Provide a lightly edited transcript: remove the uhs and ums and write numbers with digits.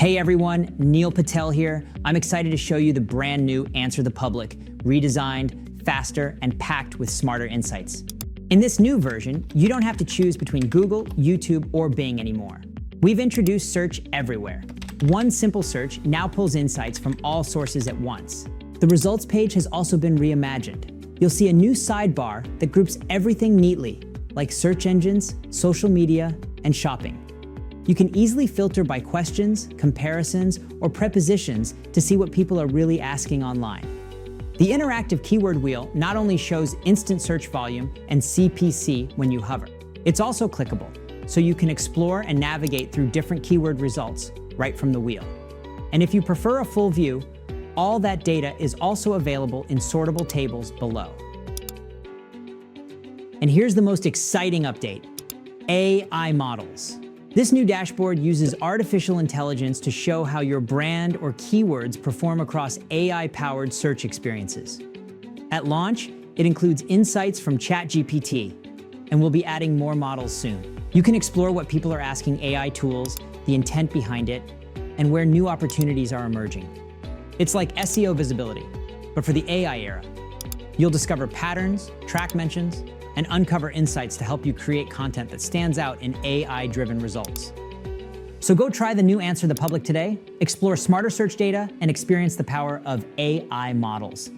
Hey everyone, Neil Patel here. I'm excited to show you the brand new Answer the Public, redesigned, faster, and packed with smarter insights. In this new version, you don't have to choose between Google, YouTube, or Bing anymore. We've introduced search everywhere. One simple search now pulls insights from all sources at once. The results page has also been reimagined. You'll see a new sidebar that groups everything neatly, like search engines, social media, and shopping. You can easily filter by questions, comparisons, or prepositions to see what people are really asking online. The interactive keyword wheel not only shows instant search volume and CPC when you hover, it's also clickable, so you can explore and navigate through different keyword results right from the wheel. And if you prefer a full view, all that data is also available in sortable tables below. And here's the most exciting update: AI models. This new dashboard uses artificial intelligence to show how your brand or keywords perform across AI-powered search experiences. At launch, it includes insights from ChatGPT, and we'll be adding more models soon. You can explore what people are asking AI tools, the intent behind it, and where new opportunities are emerging. It's like SEO visibility, but for the AI era. You'll discover patterns, track mentions, and uncover insights to help you create content that stands out in AI-driven results. So go try the new Answer the Public today, explore smarter search data, and experience the power of AI models.